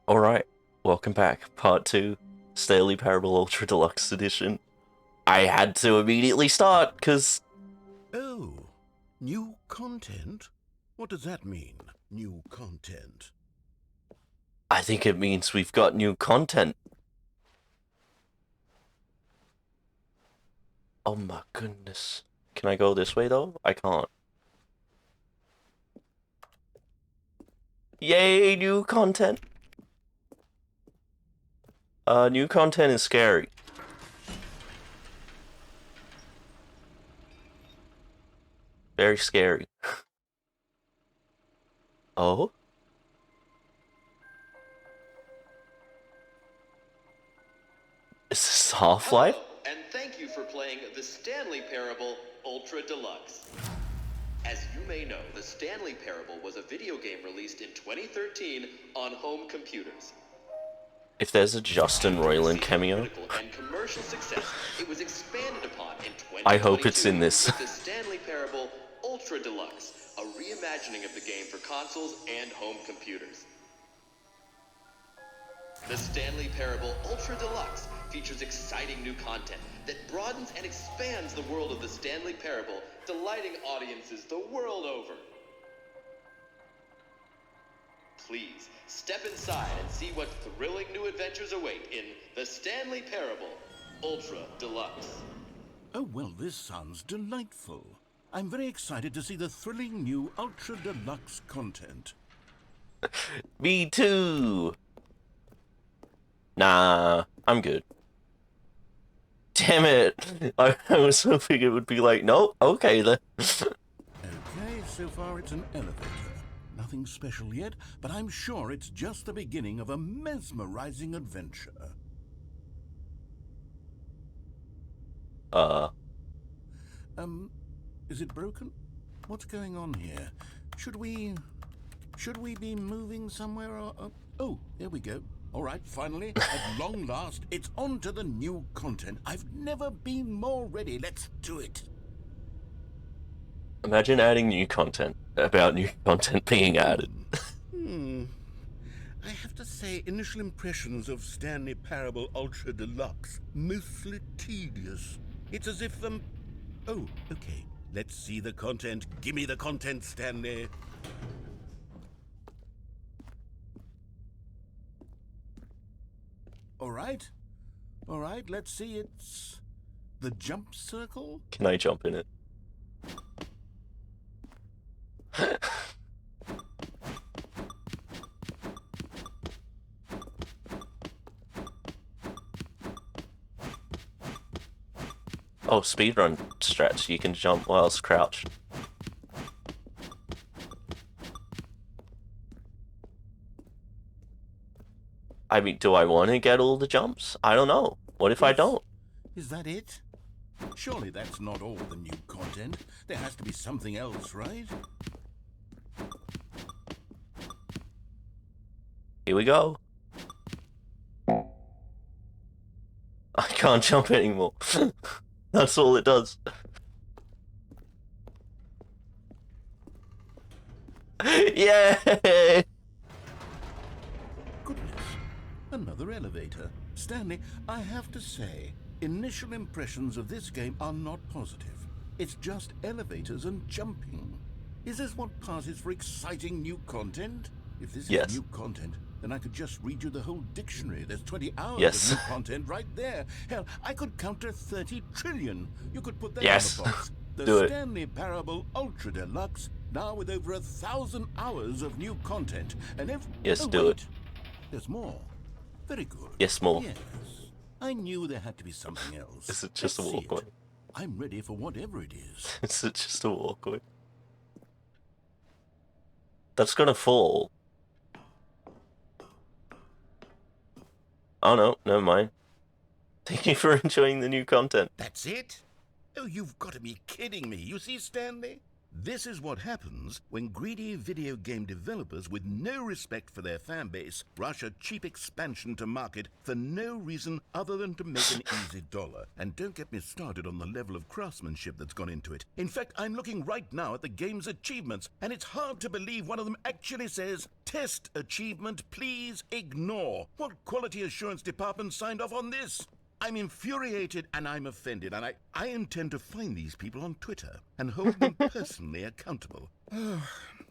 Alright, welcome back. Part 2, Stanley Parable Ultra Deluxe Edition. I had to immediately start, because... Oh, new content? What does that mean, new content? I think it means we've got new content. Oh my goodness. Can I go this way, though? I can't. Yay, new content! New content is scary. Very scary. Oh? Is this Half-Life? Hello, and thank you for playing the Stanley Parable Ultra Deluxe. As you may know, the Stanley Parable was a video game released in 2013 on home computers. If there's a Justin Roiland cameo, Critical and commercial success, it was expanded upon in 2022 I hope it's in this. with the Stanley Parable Ultra Deluxe, a reimagining of the game for consoles and home computers. The Stanley Parable Ultra Deluxe features exciting new content that broadens and expands the world of the Stanley Parable, delighting audiences the world over. Please, step inside and see what thrilling new adventures await in the Stanley Parable Ultra Deluxe. Oh, well, this sounds delightful. I'm very excited to see the thrilling new Ultra Deluxe content. Me too! Nah, I'm good. Damn it! I was hoping it would be like, nope, okay then. Okay, so far it's an elevator. Nothing special yet, but I'm sure it's just the beginning of a mesmerizing adventure. Is it broken? What's going on here? Should we be moving somewhere or... Oh, there we go. All right, finally, at long last, it's on to the new content. I've never been more ready. Let's do it. Imagine adding new content about new content being added. I have to say, initial impressions of Stanley Parable Ultra Deluxe, mostly tedious. It's as if Oh, okay. Let's see the content. Gimme the content, Stanley. All right, let's see. It's the jump circle. Can I jump in it? Oh, speedrun stretch. You can jump whilst crouched. I mean, do I want to get all the jumps? I don't know. What if I don't? Is that it? Surely that's not all the new content. There has to be something else, right? Here we go. I can't jump anymore. That's all it does. Yay! Goodness, another elevator. Stanley, I have to say, initial impressions of this game are not positive. It's just elevators and jumping. Is this what passes for exciting new content? If this is new content, then I could just read you the whole dictionary. There's 20 hours of new content right there. Hell, I could counter 30 trillion. You could put that on the box. The Stanley Parable Ultra Deluxe, now with over 1,000 hours of new content. And do it. There's more. Very good. Yes, more. Yes. I knew there had to be something else. Is it just a walkway? I'm ready for whatever it is. Is it just a walkway? That's gonna fall. Oh no, never mind. Thank you for enjoying the new content. That's it? Oh, you've got to be kidding me. You see, Stanley? This is what happens when greedy video game developers with no respect for their fan base rush a cheap expansion to market for no reason other than to make an easy dollar. And don't get me started on the level of craftsmanship that's gone into it. In fact, I'm looking right now at the game's achievements, and it's hard to believe one of them actually says, "Test achievement, please ignore." What quality assurance department signed off on this? I'm infuriated and I'm offended, and I intend to find these people on Twitter and hold them personally accountable.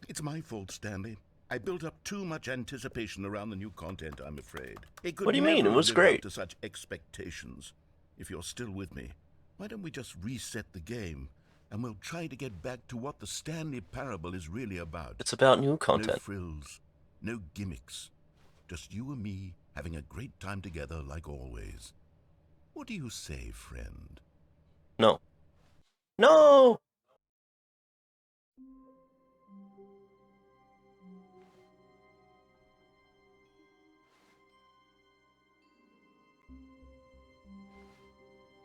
It's my fault, Stanley. I built up too much anticipation around the new content, I'm afraid. It could What do you mean? never It was live great. up to such expectations. If you're still with me, why don't we just reset the game and we'll try to get back to what the Stanley Parable is really about. It's about new No content. frills, no gimmicks. Just you and me having a great time together like always. What do you say, friend? No. No!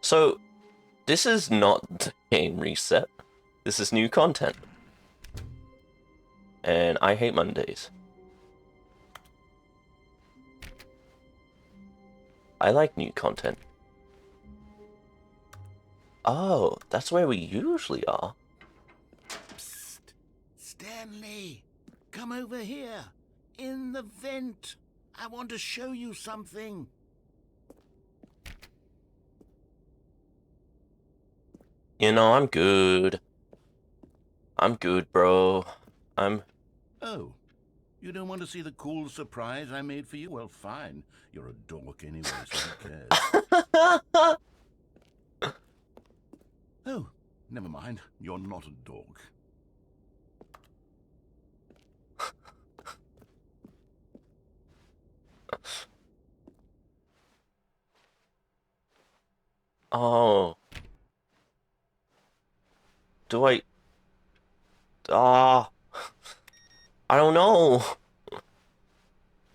So, this is not game reset. This is new content. And I hate Mondays. I like new content. Oh, that's where we usually are. Psst. Stanley, come over here. In the vent. I want to show you something. You know, I'm good. I'm good, bro. Oh, you don't want to see the cool surprise I made for you? Well, fine. You're a dork anyway, so who cares? Oh, never mind. You're not a dork. Oh. Do I... Ah. I don't know.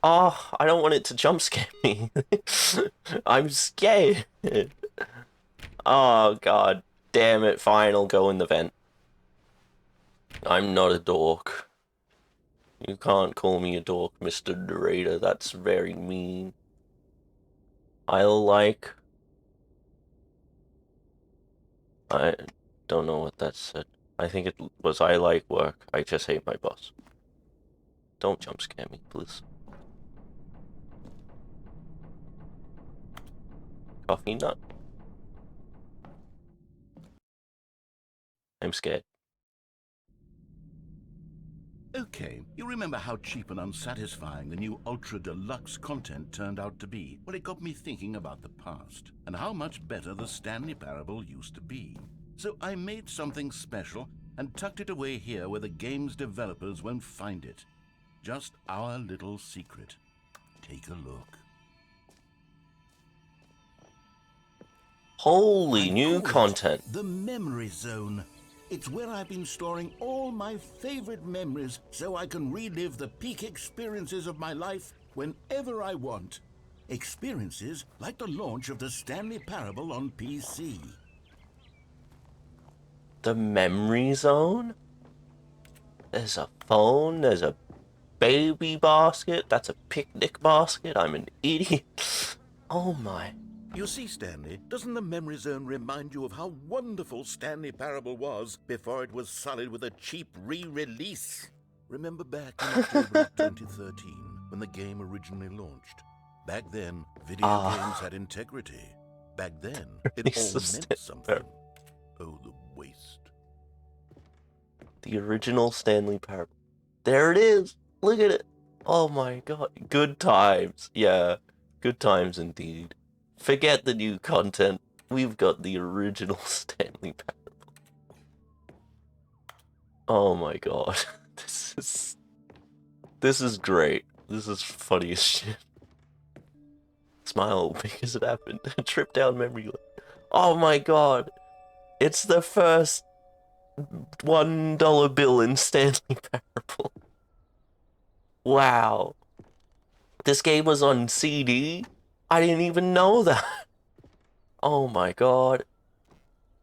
Ah, I don't want it to jump scare me. I'm scared. Oh, god damn it. Fine, I'll go in the vent. I'm not a dork. You can't call me a dork, Mr. Narrator. That's very mean. I don't know what that said. I think it was I like work. I just hate my boss. Don't jump scare me, please. Coffee nut. I'm scared. Okay, you remember how cheap and unsatisfying the new Ultra Deluxe content turned out to be? Well, it got me thinking about the past, and how much better the Stanley Parable used to be. So I made something special and tucked it away here where the game's developers won't find it. Just our little secret. Take a look. Holy I new call it content. the Memory Zone. It's where I've been storing all my favorite memories so I can relive the peak experiences of my life whenever I want. Experiences like the launch of the Stanley Parable on PC. The memory zone? There's a phone, there's a baby basket, that's a picnic basket, I'm an idiot. Oh my. You see, Stanley, doesn't the Memory Zone remind you of how wonderful Stanley Parable was before it was sullied with a cheap re-release? Remember back in October of 2013, when the game originally launched? Back then, video games had integrity. Back then, it all meant something. Oh, the waste. The original Stanley Parable. There it is! Look at it! Oh my god. Good times. Yeah, good times indeed. Forget the new content. We've got the original Stanley Parable. Oh my god. This is great. This is funny as shit. Smile because it happened. Trip down memory lane. Oh my god. It's the first $1 bill in Stanley Parable. Wow. This game was on CD? I didn't even know that. Oh my god.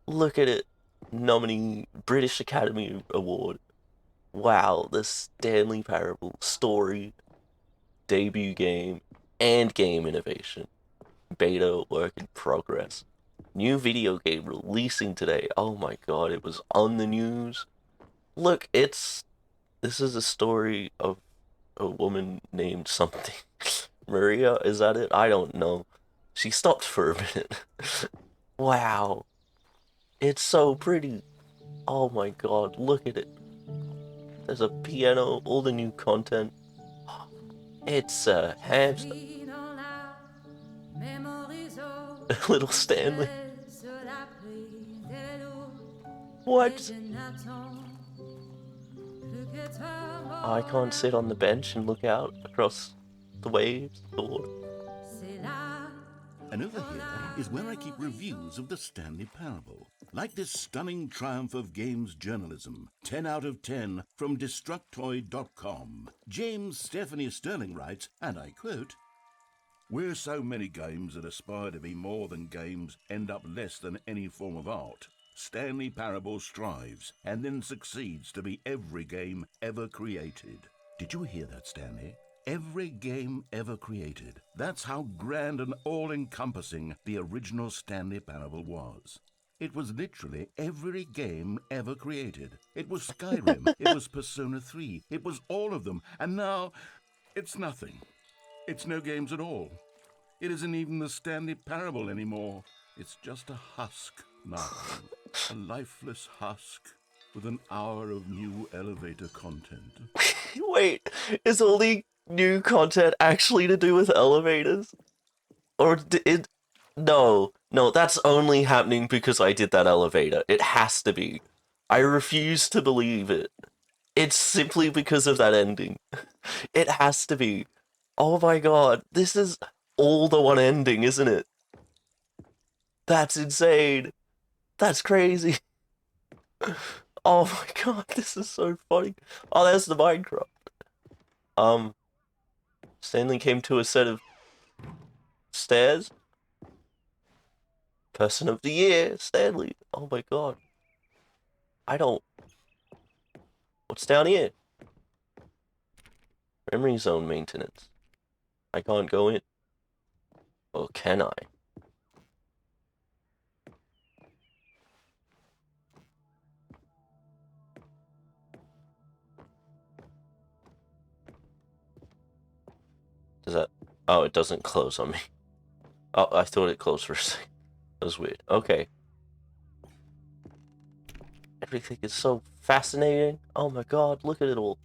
Look at it. nominee, British Academy Award. Wow, the Stanley Parable story, debut game, and game innovation. Beta work in progress. New video game releasing today. Oh my god, it was on the news. Look, this is a story of a woman named something. Maria, is that it? I don't know. She stopped for a minute. Wow. It's so pretty. Oh my god, look at it. There's a piano, all the new content. It's a hamster. Little Stanley. What? I can't sit on the bench and look out across the waves, the water. And over here is where I keep reviews of the Stanley Parable. Like this stunning triumph of games journalism, 10 out of 10 from Destructoid.com. James Stephanie Sterling writes, and I quote, "Where so many games that aspire to be more than games end up less than any form of art, Stanley Parable strives and then succeeds to be every game ever created." Did you hear that, Stanley? Every game ever created. That's how grand and all-encompassing the original Stanley Parable was. It was literally every game ever created. It was Skyrim, it was Persona 3, it was all of them, and now it's nothing. It's no games at all. It isn't even the Stanley Parable anymore. It's just a husk now. A lifeless husk with an hour of new elevator content. Wait, is all the new content actually to do with elevators? Or it... No, that's only happening because I did that elevator. It has to be. I refuse to believe it. It's simply because of that ending. It has to be. Oh my god, this is all the one ending, isn't it? That's insane. That's crazy. Oh my god, this is so funny. Oh, there's the Minecraft. Stanley came to a set of stairs. Person of the year, Stanley. Oh my god. I don't... What's down here? Memory zone maintenance. I can't go in. Or can I? Does that... Oh, it doesn't close on me. Oh, I thought it closed for a second. That was weird. Okay. Everything is so fascinating. Oh my god, look at it all.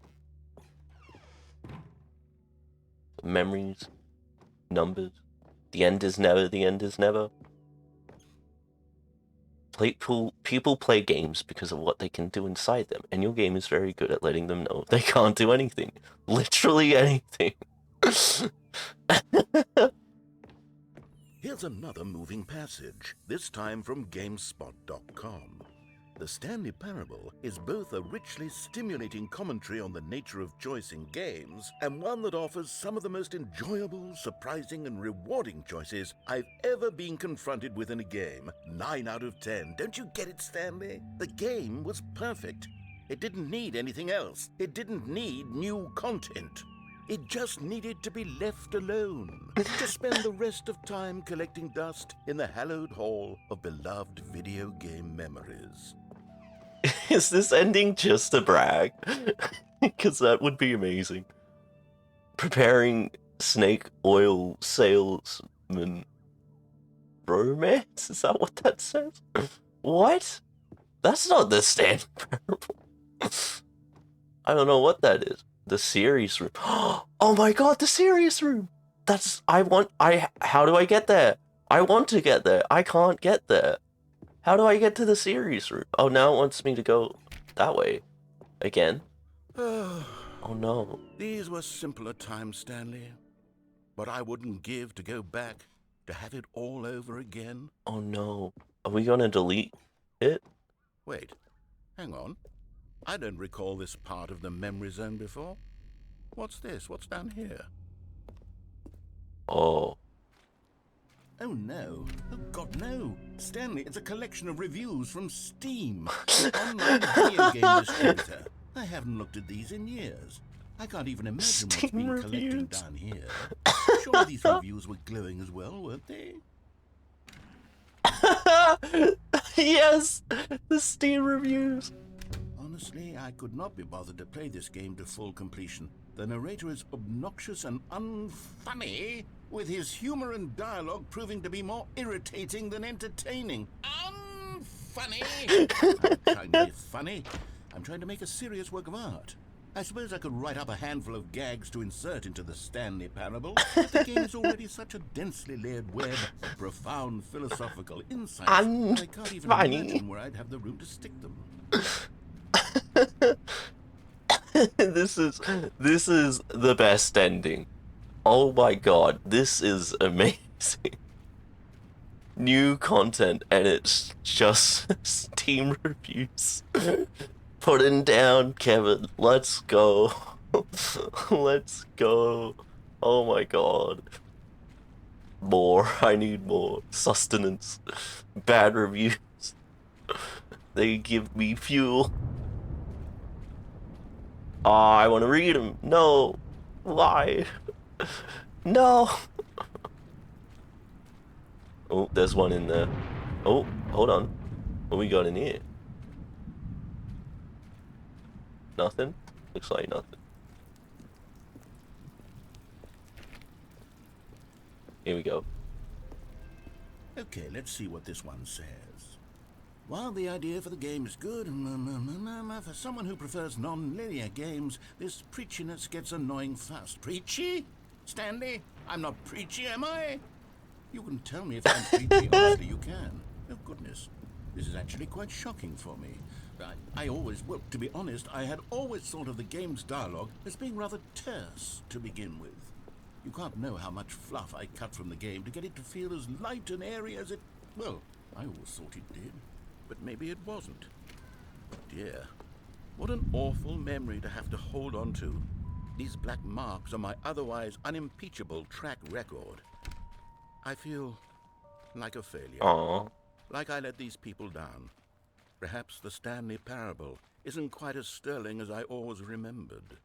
Memories. Numbers. The end is never, the end is never. People play games because of what they can do inside them, and your game is very good at letting them know they can't do anything. Literally anything. Here's another moving passage, this time from GameSpot.com. The Stanley Parable is both a richly stimulating commentary on the nature of choice in games and one that offers some of the most enjoyable, surprising, and rewarding choices I've ever been confronted with in a game. 9 out of 10. Don't you get it, Stanley? The game was perfect. It didn't need anything else. It didn't need new content. It just needed to be left alone, to spend the rest of time collecting dust in the hallowed hall of beloved video game memories. Is this ending just a brag? Because that would be amazing. Preparing snake oil salesman romance? Is that what that says? What? That's not the Stanley Parable. I don't know what that is. The serious room. Oh my god, the serious room! How do I get there? I want to get there. I can't get there. How do I get to the serious room? Oh, now it wants me to go that way. Again. Oh no. These were simpler times, Stanley. But I wouldn't give to go back, to have it all over again. Oh no. Are we gonna delete it? Wait, hang on. I don't recall this part of the memory zone before. What's this? What's down here? Oh. Oh no. Oh God, no. Stanley, it's a collection of reviews from Steam, the online video game distributor. I haven't looked at these in years. I can't even imagine what's Steam been collecting reviews. down here. Surely these reviews were glowing as well, weren't they? Yes, the Steam reviews. Honestly, I could not be bothered to play this game to full completion. The narrator is obnoxious and unfunny, with his humor and dialogue proving to be more irritating than entertaining. Unfunny! I'm trying to be funny. I'm trying to make a serious work of art. I suppose I could write up a handful of gags to insert into the Stanley Parable, but the game is already such a densely layered web of profound philosophical insights that I can't even imagine where I'd have the room to stick them. This is the best ending. Oh my god, this is amazing. New content, and it's just Steam reviews. Putting down, Kevin. Let's go. Let's go. Oh my god. More. I need more. Sustenance. Bad reviews. They give me fuel. Oh, I want to read them. No. Why? No. Oh, there's one in there. Oh, hold on. What we got in here? Nothing? Looks like nothing. Here we go. Okay, let's see what this one says. While the idea for the game is good, for someone who prefers non-linear games, this preachiness gets annoying fast. Preachy? Stanley? I'm not preachy, am I? You can tell me if I'm preachy, honestly, you can. Oh, goodness. This is actually quite shocking for me. Well, to be honest, I had always thought of the game's dialogue as being rather terse to begin with. You can't know how much fluff I cut from the game to get it to feel as light and airy as it... Well, I always thought it did, but maybe it wasn't. Dear, what an awful memory to have to hold on to. These black marks are my otherwise unimpeachable track record. I feel like a failure. Aww. Like I let these people down. Perhaps the Stanley Parable isn't quite as sterling as I always remembered.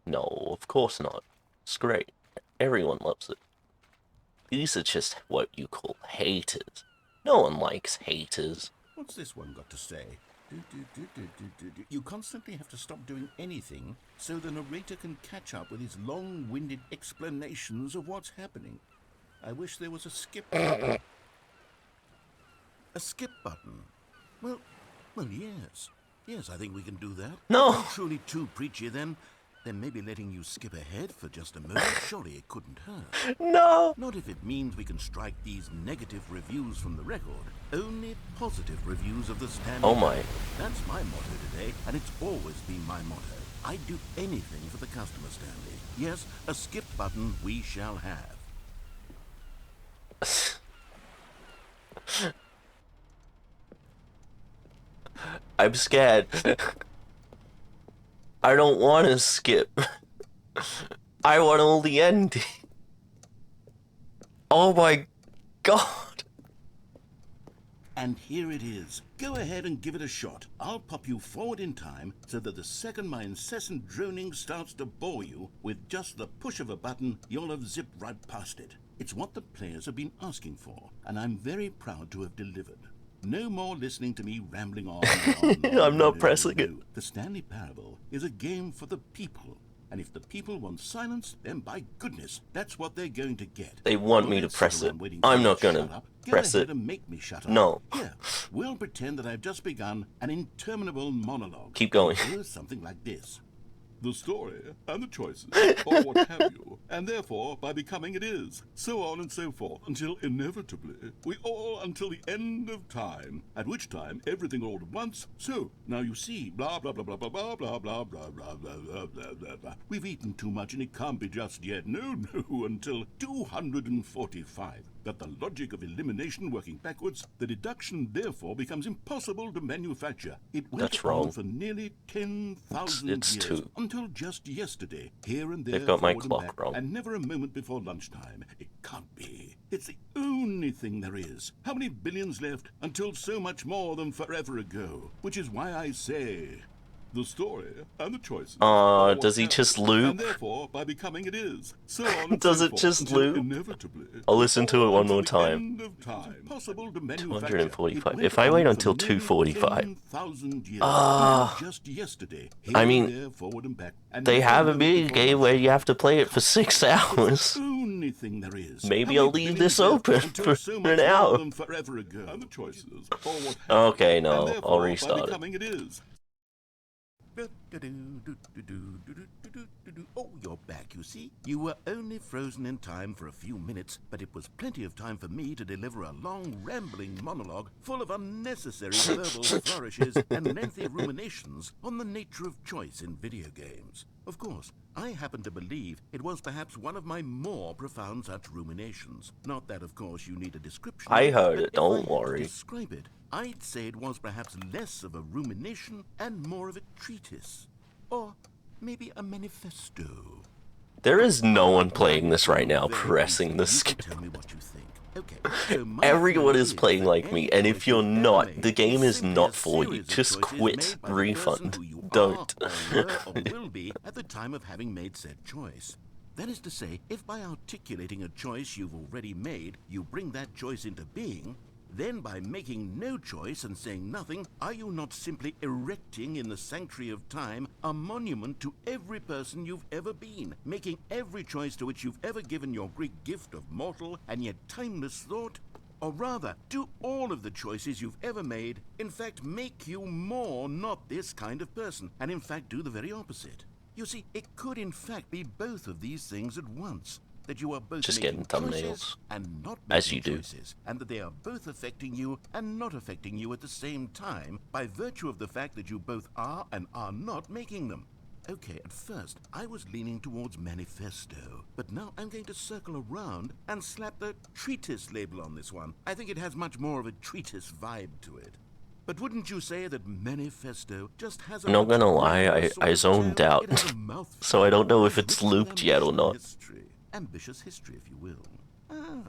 No, of course not. It's great. Everyone loves it. These are just what you call haters. No one likes haters. What's this one got to say? You constantly have to stop doing anything so the narrator can catch up with his long-winded explanations of what's happening. I wish there was a skip button. A skip button? Well, yes. Yes, I think we can do that. No. If I'm truly too preachy, then maybe letting you skip ahead for just a moment, surely it couldn't hurt. No. Not if it means we can strike these negative reviews from the record. Only positive reviews of the Stanley. Oh my. That's my motto today, and it's always been my motto. I'd do anything for the customer, Stanley. Yes, a skip button we shall have. I'm scared. I don't want to skip. I want all the ending. Oh my god. And here it is. Go ahead and give it a shot. I'll pop you forward in time so that the second my incessant droning starts to bore you, with just the push of a button, you'll have zipped right past it. It's what the players have been asking for, and I'm very proud to have delivered. No more listening to me rambling on and on. And on. I'm not pressing it. The Stanley Parable is a game for the people. And if the people want silence, then by goodness, that's what they're going to get. They want me to press it. I'm not gonna press it. And make me shut up. No. Here, we'll pretend that I've just begun an interminable monologue. Keep going. Here's something like this. The story, and the choices, or what have you, and therefore, by becoming it is, so on and so forth, until inevitably, we all until the end of time, at which time, everything all at once, so, now you see, blah, blah, blah, blah, blah, blah, blah, blah, blah, blah, blah, blah, blah, blah, blah. We've eaten too much and it can't be just yet, no, until 245. But the logic of elimination working backwards, the deduction therefore becomes impossible to manufacture. It went That's wrong. on for nearly 10,000 It's years two. Until just yesterday, here and there, They've got my forward and clock back, wrong. and never a moment before lunchtime. It can't be. It's the only thing there is. How many billions left until so much more than forever ago? Which is why I say, the story and the choices. Does he just loop? And therefore, by becoming it is. So on and Does so it forth, just until loop? Inevitably, I'll listen to it one more until the time. end of time. It's impossible to manufacture. 245. It went If I wait on until for nearly 245. 10,000 years, Ah. until just yesterday. I Here mean, and there, forward and back, and They never have a moment mini before game where you have to play it for lunchtime. 6 hours. It's the only thing there is. Maybe How I'll many leave billions this left open until for so an much more hour. than forever ago, and the choices, or what have Okay, you, no, and I'll therefore, restart by it. becoming it is. Oh, you're back, you see. You were only frozen in time for a few minutes, but it was plenty of time for me to deliver a long, rambling monologue full of unnecessary verbal flourishes and lengthy ruminations on the nature of choice in video games. Of course, I happen to believe it was perhaps one of my more profound such ruminations. Not that, of course, you need a description. I heard but it, if I don't had to worry. describe it, I'd say it was perhaps less of a rumination and more of a treatise. Or maybe a manifesto. There is no one playing this right now pressing the You skip. can tell me what you think. Okay, so my Everyone theory is playing that like me, any and choice if you're you've ever not, made the game is simply not a for you. series of Just choices quit, made by the person refund. who you Don't. are, or were, or will be at the time of having made said choice. That is to say, if by articulating a choice you've already made, you bring that choice into being, then by making no choice and saying nothing, are you not simply erecting in the sanctuary of time a monument to every person you've ever been, making every choice to which you've ever given your Greek gift of mortal and yet timeless thought? Or rather, do all of the choices you've ever made, in fact, make you more not this kind of person, and in fact do the very opposite? You see, it could in fact be both of these things at once. That you are both Just making getting choices thumbnails. and not As making you do. choices, and that they are both affecting you and not affecting you at the same time by virtue of the fact that you both are and are not making them. Okay, at first I was leaning towards manifesto, but now I'm going to circle around and slap the treatise label on this one. I think it has much more of a treatise vibe to it. But wouldn't you say that manifesto just has a I'm not much gonna lie, broader sort I of zoned tone? out. It has a mouthful. So I don't know if It is it's rich with looped yet or ambition and not. history. Ambitious history, if you will. Ah.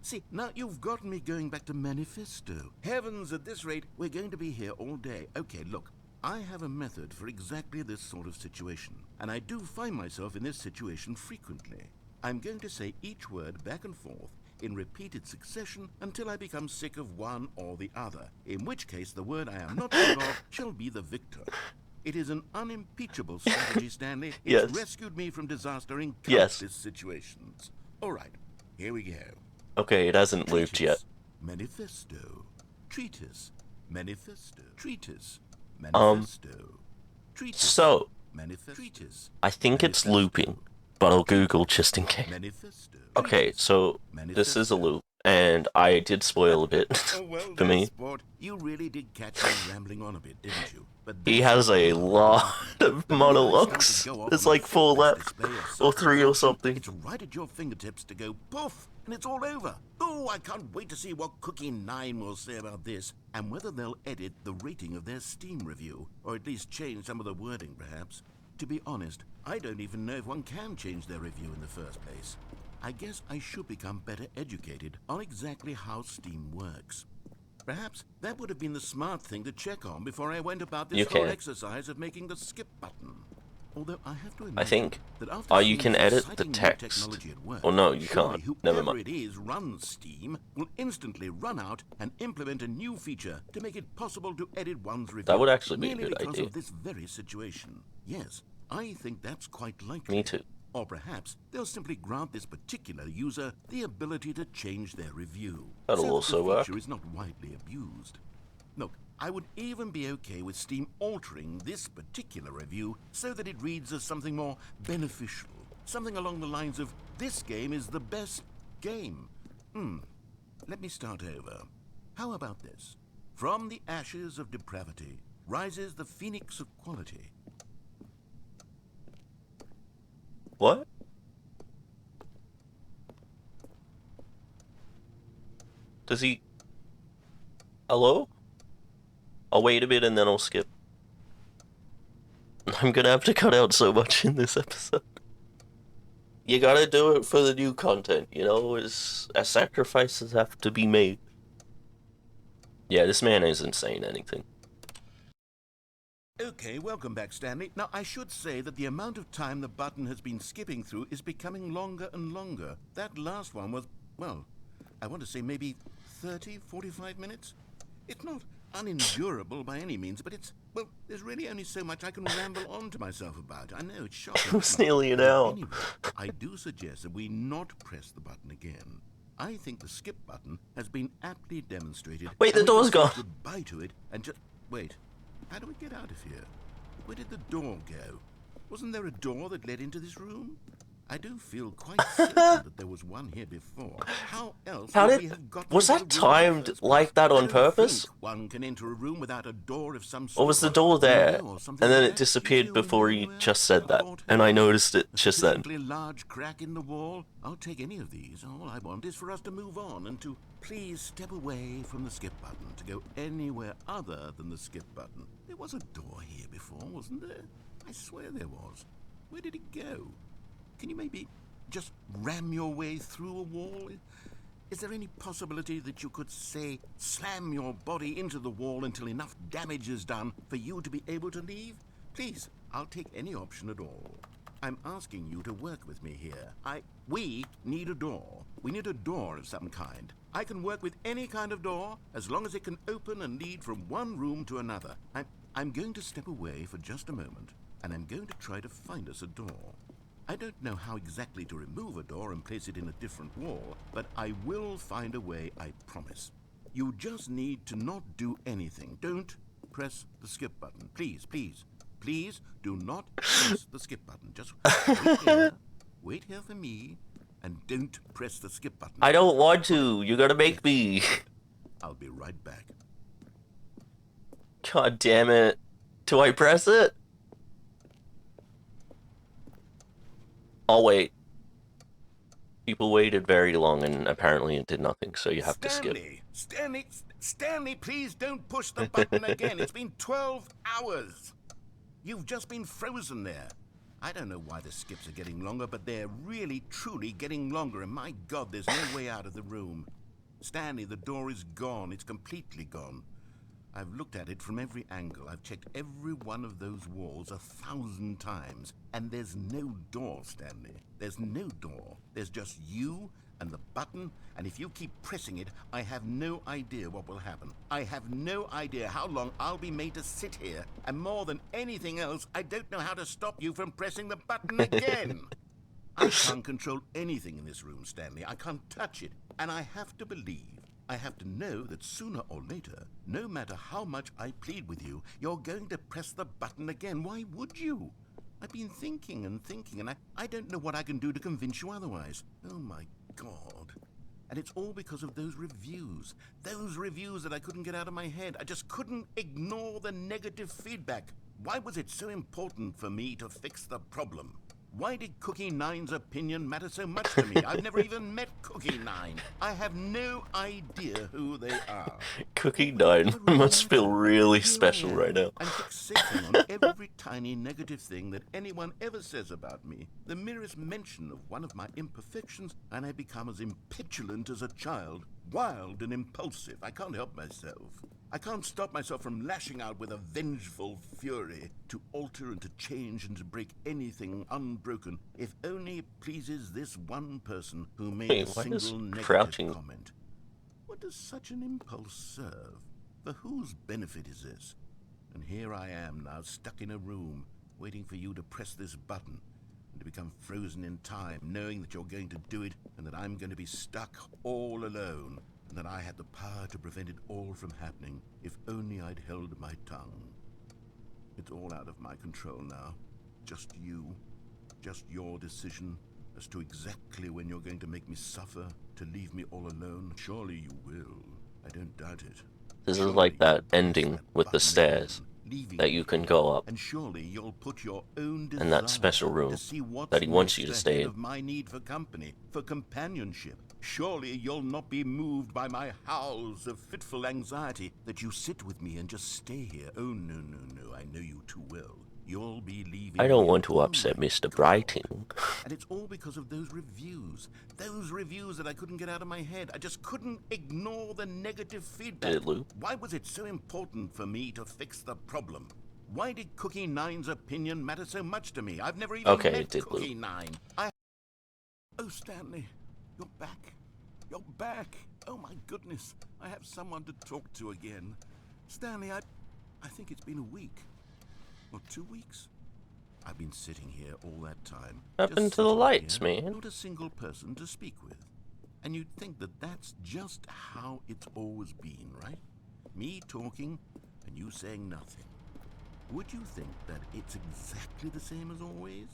See, now you've gotten me going back to manifesto. Heavens, at this rate, we're going to be here all day. Okay, look, I have a method for exactly this sort of situation, and I do find myself in this situation frequently. I'm going to say each word back and forth in repeated succession until I become sick of one or the other, in which case the word I am not sick of shall be the victor. It is an unimpeachable strategy, Stanley. It's Yes. rescued me from disaster in Yes. countless situations. All right, here we go. Okay, it hasn't looped yet. Treatise, manifesto, treatise, manifesto, treatise, manifesto, treatise, So, manifesto, treatise, I think it's looping, but I'll Google just in case. manifesto. Okay, so this is a loop, and I did spoil a bit Oh, well for then, me. sport. You really did catch me rambling on a bit, didn't you? But He that's has a not lot the of The minute I start monologues. to go off There's on a like 4 faultless left, display of or 3 or self-absorption, something. It's right at your fingertips to go poof, and it's all over. Oh, I can't wait to see what Cookie 9 will say about this, and whether they'll edit the rating of their Steam review, or at least change some of the wording, perhaps. To be honest, I don't even know if one can change their review in the first place. I guess I should become better educated on exactly how Steam works. Perhaps that would have been the smart thing to check on before I went about this You whole can. exercise of making the skip button. Although I have to imagine I think. that after Oh, you seeing can this edit the exciting new text. technology at work, Oh no, you surely can't. Never whoever mind. it is runs Steam will instantly run out and implement a new feature to make it possible to edit one's review. That would actually be a merely good because idea. of this very situation. Yes, I think that's quite likely. Me too. Or perhaps they'll simply grant this particular user the ability to change their review. That'll so that also the work. feature is not widely abused. Look, I would even be okay with Steam altering this particular review so that it reads as something more beneficial. Something along the lines of, this game is the best game. Let me start over. How about this? From the ashes of depravity rises the phoenix of quality. What? Does he... Hello? I'll wait a bit and then I'll skip. I'm gonna have to cut out so much in this episode. You gotta do it for the new content, you know, sacrifices have to be made. Yeah, this man isn't saying anything. Okay, welcome back, Stanley. Now, I should say that the amount of time the button has been skipping through is becoming longer and longer. That last one was, well, I want to say maybe 30, 45 minutes? It's not unendurable by any means, but it's, well, there's really only so much I can ramble on to myself about. I know, it's shocking. It's nearly an But hour. anyway, I do suggest that we not press the button again. I think the skip button has been aptly demonstrated. Wait, the and we door's can say gone. goodbye to it and just wait. How do we get out of here? Where did the door go? Wasn't there a door that led into this room? I do feel quite certain that there was one here before. How else would we have gotten Was into that the room in the timed first like place? that on I don't purpose? think one can enter a room without a door of some sort. Or was the door there, and then it disappeared before he just said that, and I noticed it just then? A large crack in the wall. I'll take any of these. All I want is for us to move on and to please step away from the skip button to go anywhere other than the skip button. There was a door here before, wasn't there? I swear there was. Where did it go? Can you maybe just ram your way through a wall? Is there any possibility that you could, say, slam your body into the wall until enough damage is done for you to be able to leave? Please, I'll take any option at all. I'm asking you to work with me here. We need a door. We need a door of some kind. I can work with any kind of door as long as it can open and lead from one room to another. I'm going to step away for just a moment, and I'm going to try to find us a door. I don't know how exactly to remove a door and place it in a different wall, but I will find a way, I promise. You just need to not do anything. Don't press the skip button. Please, please, please do not press the skip button. Just wait here for me, and don't press the skip button. I don't want to. You gotta make me. I'll be right back. God damn it. Do I press it? I'll wait. People waited very long and apparently it did nothing, so you have to skip. Stanley, please don't push the button again. It's been 12 hours. You've just been frozen there. I don't know why the skips are getting longer, but they're really, truly getting longer, and my God, there's no way out of the room. Stanley, the door is gone. It's completely gone. I've looked at it from every angle. I've checked every one of those walls 1,000 times. And there's no door, Stanley. There's no door. There's just you and the button. And if you keep pressing it, I have no idea what will happen. I have no idea how long I'll be made to sit here. And more than anything else, I don't know how to stop you from pressing the button again. I can't control anything in this room, Stanley. I can't touch it. And I have to believe, I have to know that sooner or later, no matter how much I plead with you, you're going to press the button again. Why would you? I've been thinking and thinking, and I don't know what I can do to convince you otherwise. Oh my God. And it's all because of those reviews that I couldn't get out of my head. I just couldn't ignore the negative feedback. Why was it so important for me to fix the problem? Why did Cookie Nine's opinion matter so much to me? I've never even met Cookie Nine. I have no idea who they are. Cookie Nine must feel really special right now. I'm fixating on every tiny negative thing that anyone ever says about me. The merest mention of one of my imperfections, and I become as impetulant as a child, wild and impulsive. I can't help myself. I can't stop myself from lashing out with a vengeful fury to alter and to change and to break anything unbroken, if only it pleases this one person who made a single negative comment. What does such an impulse serve? For whose benefit is this? And here I am now, stuck in a room, waiting for you to press this button, and to become frozen in time, knowing that you're going to do it, and that I'm going to be stuck all alone. That I had the power to prevent it all from happening, if only I'd held my tongue. It's all out of my control now. Just you. Just your decision as to exactly when you're going to make me suffer, to leave me all alone. Surely you will. I don't doubt it. This is like that ending with the stairs that you can go up, and surely you'll put your own in that special room that he wants you to stay in. Of my need for company, for companionship. Surely you'll not be moved by my howls of fitful anxiety, that you sit with me and just stay here. Oh, no, no, no, I know you too well. you'll be leaving I don't me want to alone. upset Mr. God. Brighting. And it's all because of those reviews. Those reviews that I couldn't get out of my head. I just couldn't ignore the negative feedback. Did it, Lou? Why was it so important for me to fix the problem? Why did Cookie Nine's opinion matter so much to me? I've never even met Cookie Nine. Oh, Stanley, you're back. You're back. Oh, my goodness. I have someone to talk to again. Stanley, I think it's been a week. Or 2 weeks. I've been sitting here all that time. Happened just to the sitting lights, here, man. Not a single person to speak with. And you'd think that that's just how it's always been, right? Me talking and you saying nothing. Would you think that it's exactly the same as always?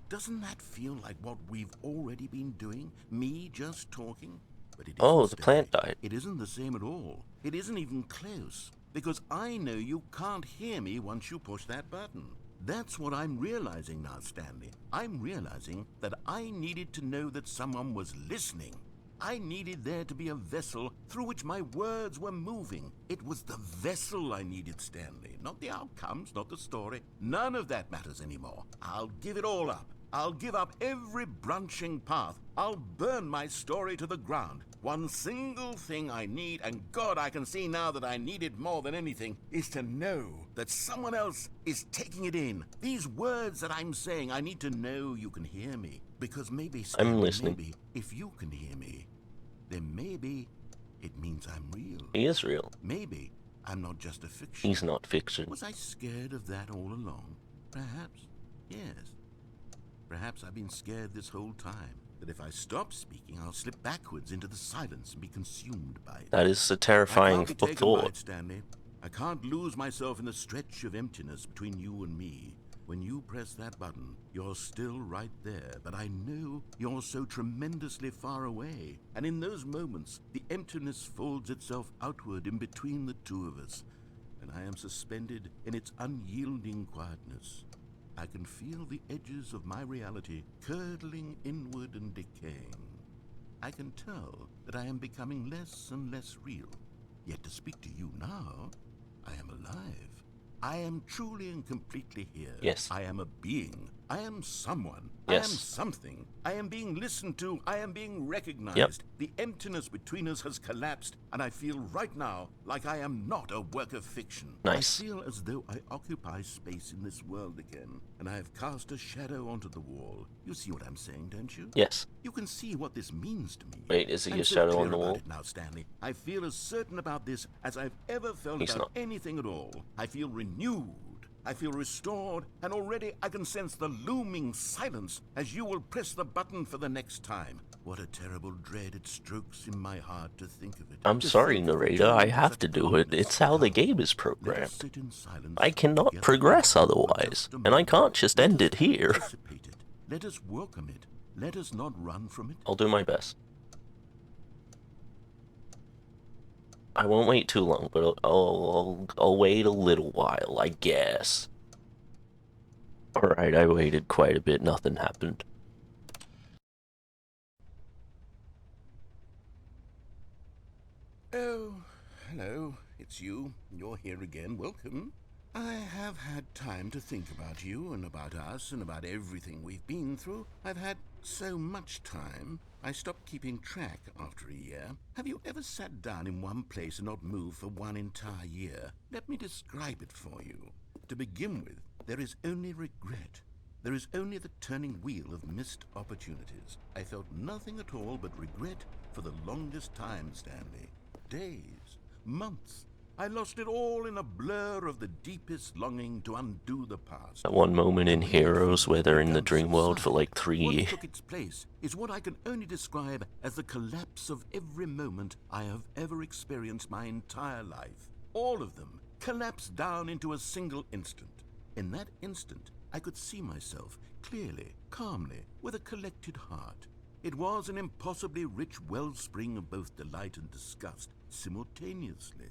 Doesn't that feel like what we've already been doing? Me just talking? But it Oh, isn't, the plant Stanley. died. It isn't the same at all. It isn't even close. Because I know you can't hear me once you push that button. That's what I'm realizing now, Stanley. I'm realizing that I needed to know that someone was listening. I needed there to be a vessel through which my words were moving. It was the vessel I needed, Stanley. Not the outcomes, not the story. None of that matters anymore. I'll give it all up. I'll give up every branching path. I'll burn my story to the ground. One single thing I need, and God, I can see now that I need it more than anything, is to know that someone else is taking it in. These words that I'm saying, I need to know you can hear me. Because maybe, Stanley, I'm listening. maybe, if you can hear me, then maybe it means I'm real. He is real. Maybe I'm not just a fiction. He's not fiction. Was I scared of that all along? Perhaps. Yes. Perhaps I've been scared this whole time. That if I stop speaking, I'll slip backwards into the silence and be consumed by it. That is a I terrifying can't be taken by thought. it, Stanley. I can't lose myself in the stretch of emptiness between you and me. When you press that button, you're still right there, but I know you're so tremendously far away. And in those moments, the emptiness folds itself outward in between the two of us, and I am suspended in its unyielding quietness. I can feel the edges of my reality curdling inward and decaying. I can tell that I am becoming less and less real. Yet to speak to you now, I am alive. I am truly and completely here. Yes. I am a being. I am someone. Yes. I am something. I am being listened to. I am being recognized. Yep. The emptiness between us has collapsed, and I feel right now like I am not a work of fiction. Nice. I feel as though I occupy space in this world again, and I have cast a shadow onto the wall. You see what I'm saying, don't you? Yes. You can see what this means to me. Wait, is it I'm your so shadow clear on the about wall? it now, Stanley. I feel as certain about this as I've ever felt He's about not. anything at all. I feel renewed. I feel restored, and already I can sense the looming silence as you will press the button for the next time. What a terrible dread it strokes in my heart to think of it. I'm To sorry, think of narrator. returning I to have such to do it. calmness It's how the and game is Let us programmed. sit in silence I cannot together progress for otherwise, just a and I moment. can't just Let end us it here. anticipate it. Let us welcome it. Let us not run from it. I'll do my best. I won't wait too long, but I'll wait a little while, I guess. Alright, I waited quite a bit, nothing happened. Oh, hello. It's you. You're here again. Welcome. I have had time to think about you and about us and about everything we've been through. I've had so much time. I stopped keeping track after a year. Have you ever sat down in one place and not moved for one entire year? Let me describe it for you. To begin with, there is only regret. There is only the turning wheel of missed opportunities. I felt nothing at all but regret for the longest time, Stanley. Days, months. I lost it all in a blur of the deepest longing to undo the past. That one moment in When Heroes everything where they're in the began to dream world for subside, like 3 what years. took its place is what I can only describe as the collapse of every moment I have ever experienced my entire life. All of them collapsed down into a single instant. In that instant, I could see myself clearly, calmly, with a collected heart. It was an impossibly rich wellspring of both delight and disgust simultaneously.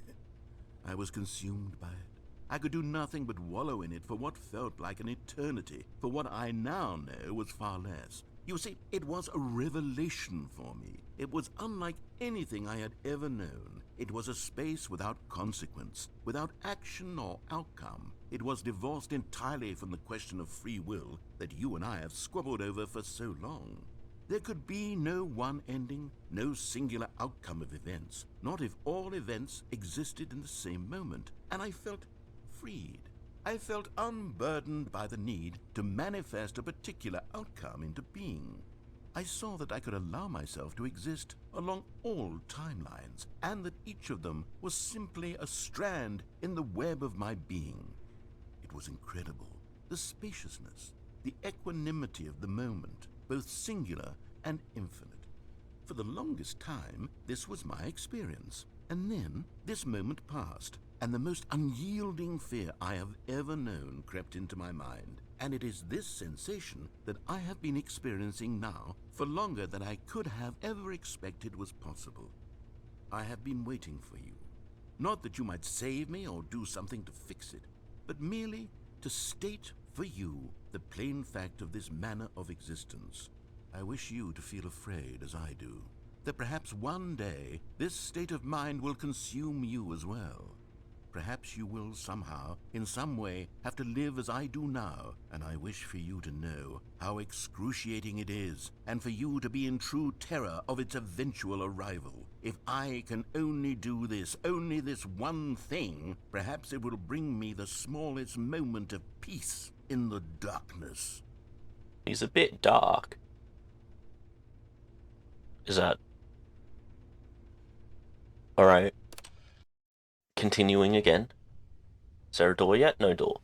I was consumed by it. I could do nothing but wallow in it for what felt like an eternity, for what I now know was far less. You see, it was a revelation for me. It was unlike anything I had ever known. It was a space without consequence, without action or outcome. It was divorced entirely from the question of free will that you and I have squabbled over for so long. There could be no one ending, no singular outcome of events, not if all events existed in the same moment, and I felt freed. I felt unburdened by the need to manifest a particular outcome into being. I saw that I could allow myself to exist along all timelines, and that each of them was simply a strand in the web of my being. It was incredible. The spaciousness, the equanimity of the moment, both singular and infinite. For the longest time, this was my experience. And then this moment passed, and the most unyielding fear I have ever known crept into my mind. And it is this sensation that I have been experiencing now for longer than I could have ever expected was possible. I have been waiting for you. Not that you might save me or do something to fix it, but merely to state for you the plain fact of this manner of existence. I wish you to feel afraid as I do, that perhaps one day this state of mind will consume you as well. Perhaps you will somehow, in some way, have to live as I do now, and I wish for you to know how excruciating it is, and for you to be in true terror of its eventual arrival. If I can only do this, only this one thing, perhaps it will bring me the smallest moment of peace in the darkness. He's a bit dark. Is that... Alright. Continuing again. Is there a door yet? No door.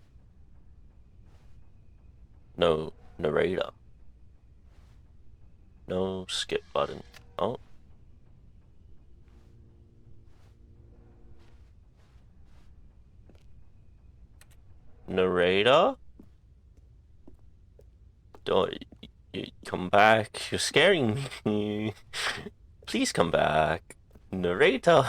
No narrator. No skip button. Oh. Narrator? Don't you come back. You're scaring me. Please come back. Narrator.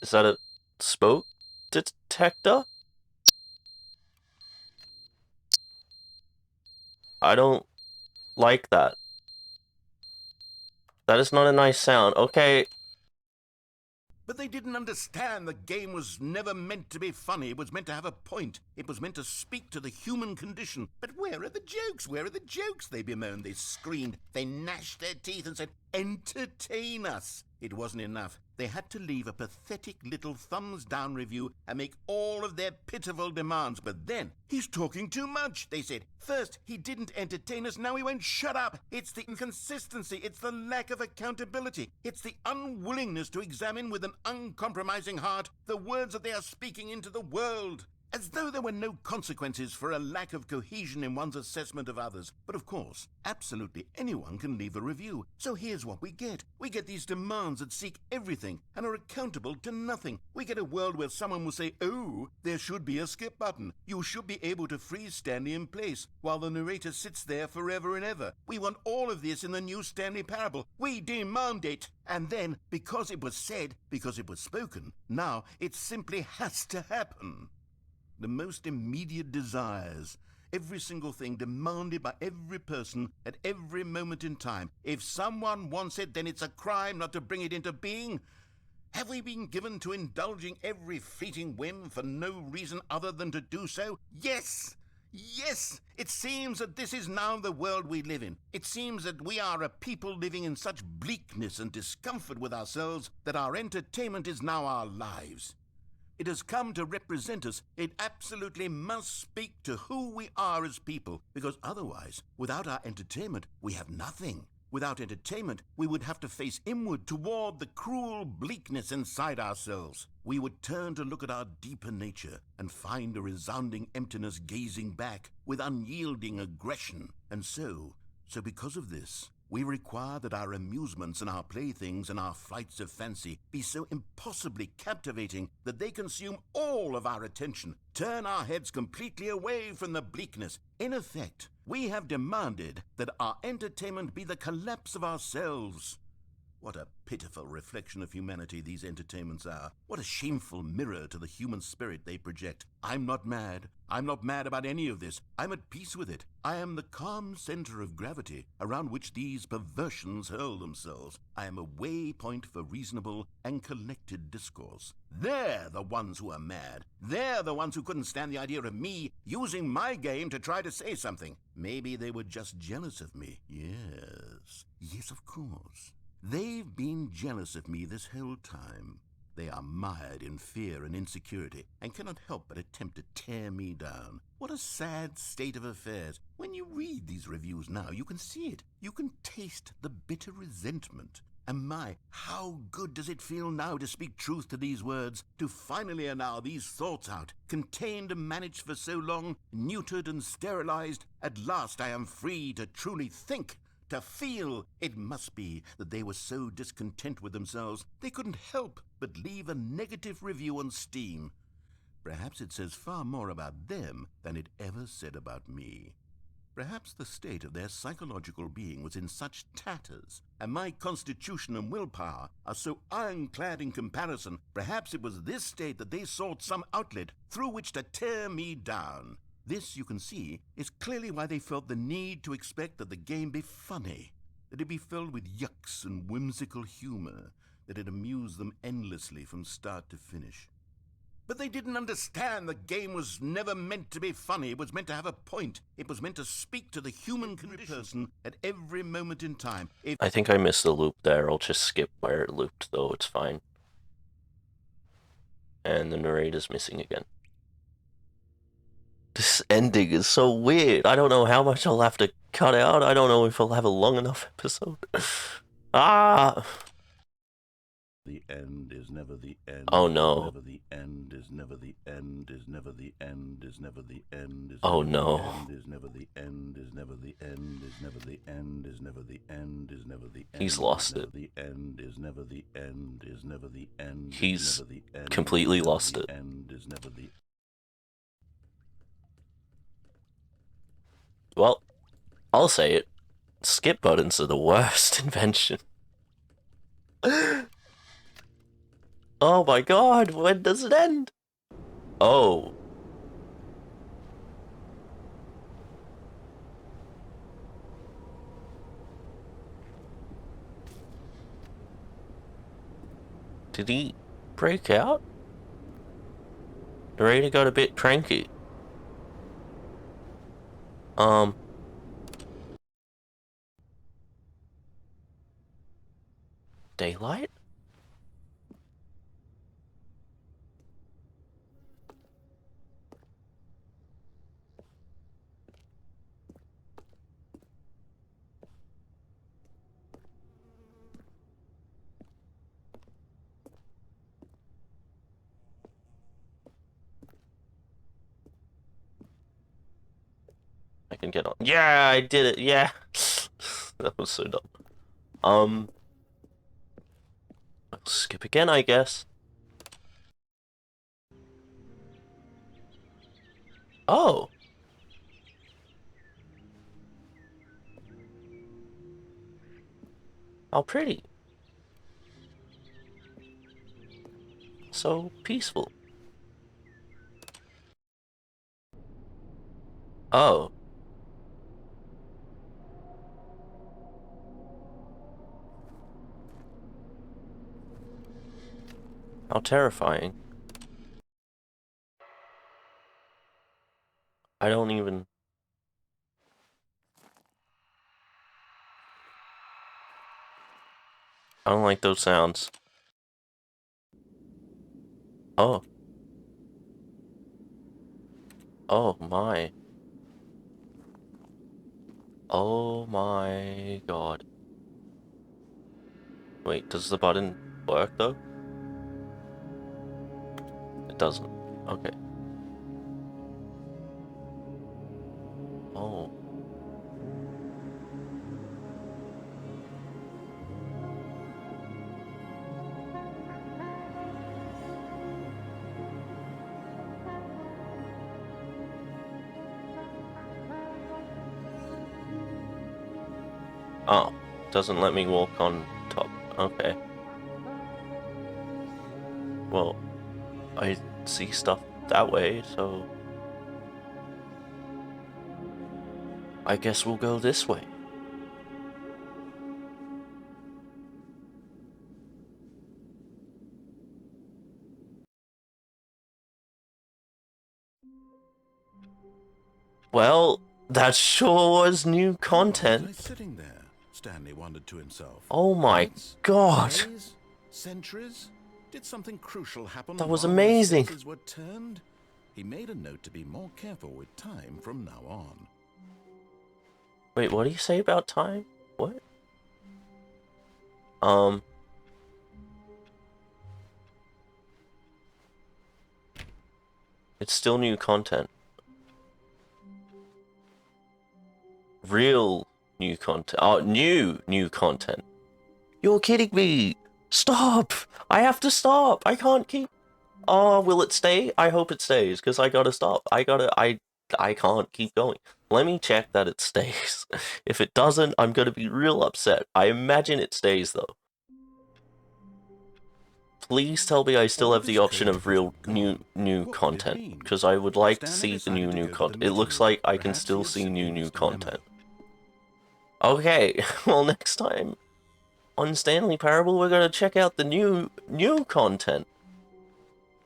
Is that a smoke detector? I don't like that. That is not a nice sound. Okay. But they didn't understand the game was never meant to be funny. It was meant to have a point. It was meant to speak to the human condition. But where are the jokes? Where are the jokes? They bemoaned, they screamed, they gnashed their teeth and said, entertain us. It wasn't enough. They had to leave a pathetic little thumbs-down review and make all of their pitiful demands. But then, he's talking too much, they said. First, he didn't entertain us, now he won't shut up. It's the inconsistency, it's the lack of accountability. It's the unwillingness to examine with an uncompromising heart the words that they are speaking into the world. As though there were no consequences for a lack of cohesion in one's assessment of others. But of course, absolutely anyone can leave a review. So here's what we get. We get these demands that seek everything and are accountable to nothing. We get a world where someone will say, oh, there should be a skip button. You should be able to freeze Stanley in place while the narrator sits there forever and ever. We want all of this in the new Stanley Parable. We demand it. And then, because it was said, because it was spoken, now it simply has to happen. The most immediate desires, every single thing demanded by every person at every moment in time. If someone wants it, then it's a crime not to bring it into being. Have we been given to indulging every fleeting whim for no reason other than to do so? Yes! Yes! It seems that this is now the world we live in. It seems that we are a people living in such bleakness and discomfort with ourselves that our entertainment is now our lives. It has come to represent us. It absolutely must speak to who we are as people, because otherwise, without our entertainment, we have nothing. Without entertainment, we would have to face inward toward the cruel bleakness inside ourselves. We would turn to look at our deeper nature and find a resounding emptiness gazing back with unyielding aggression. And so because of this, we require that our amusements and our playthings and our flights of fancy be so impossibly captivating that they consume all of our attention, turn our heads completely away from the bleakness. In effect, we have demanded that our entertainment be the collapse of ourselves. What a pitiful reflection of humanity these entertainments are. What a shameful mirror to the human spirit they project. I'm not mad. I'm not mad about any of this. I'm at peace with it. I am the calm center of gravity around which these perversions hurl themselves. I am a waypoint for reasonable and collected discourse. They're the ones who are mad. They're the ones who couldn't stand the idea of me using my game to try to say something. Maybe they were just jealous of me. Yes. Yes, of course. They've been jealous of me this whole time. They are mired in fear and insecurity and cannot help but attempt to tear me down. What a sad state of affairs. When you read these reviews now, you can see it. You can taste the bitter resentment. And my, how good does it feel now to speak truth to these words, to finally allow these thoughts out, contained and managed for so long, neutered and sterilized. At last I am free to truly think. To feel. It must be that they were so discontent with themselves they couldn't help but leave a negative review on Steam. Perhaps it says far more about them than it ever said about me. Perhaps the state of their psychological being was in such tatters, and my constitution and willpower are so ironclad in comparison. Perhaps it was this state that they sought some outlet through which to tear me down. This, you can see, is clearly why they felt the need to expect that the game be funny, that it be filled with yucks and whimsical humor, that it amuse them endlessly from start to finish. But they didn't understand the game was never meant to be funny. It was meant to have a point. It was meant to speak to the human condition at every moment in time. I think I missed the loop there. I'll just skip where it looped, though. It's fine. And the narrator's missing again. This ending is so weird. I don't know how much I'll have to cut out. I don't know if I'll have a long enough episode. Ah! The end is never the end. Oh no. Never the end is never the end is never the end is never the end is Oh no. is never the end is never the end is never the end is never the end is never the end. He's lost it. The end is never the end is never the end. He's completely lost it. End is never the. Well, I'll say it. Skip buttons are the worst invention. Oh my god, when does it end? Oh. Did he break out? Narrator got a bit cranky. Daylight? I can get on. Yeah, I did it. Yeah. That was so dumb. I'll skip again, I guess. Oh. How pretty. So peaceful. Oh. How terrifying. I don't even... I don't like those sounds. Oh. Oh my. Oh my god. Wait, does the button work though? It doesn't. Okay. Oh. Oh. Doesn't let me walk on top. Okay. Well, I see stuff that way, so I guess we'll go this way. Well, that sure was new Why content. was I sitting there? Stanley wondered to himself. Oh my Minutes? god. Days? Centuries? Did something crucial happen That was while my amazing. senses were turned? He made a note to be more careful with time from now on. Wait, what do you say about time? What? It's still new content. Real new content. Oh, new content. You're kidding me! Stop! I have to stop! I can't keep... Oh, will it stay? I hope it stays, because I gotta stop. I can't keep going. Let me check that it stays. If it doesn't, I'm gonna be real upset. I imagine it stays, though. Please tell me I still All have this the option code of was real new What could it content, mean? because I would like to Stanley see the decided to new go to the content. It meeting looks room. like I can Perhaps still he had see simply new missed the content. memo. Okay, well next time on Stanley Parable we're gonna check out the new content.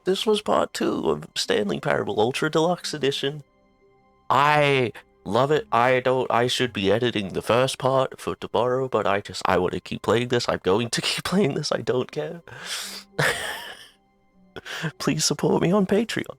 This was part 2 of Stanley Parable Ultra Deluxe Edition. I love it. I should be editing the first part for tomorrow, but I want to keep playing this. I'm going to keep playing this. I don't care. Please support me on Patreon.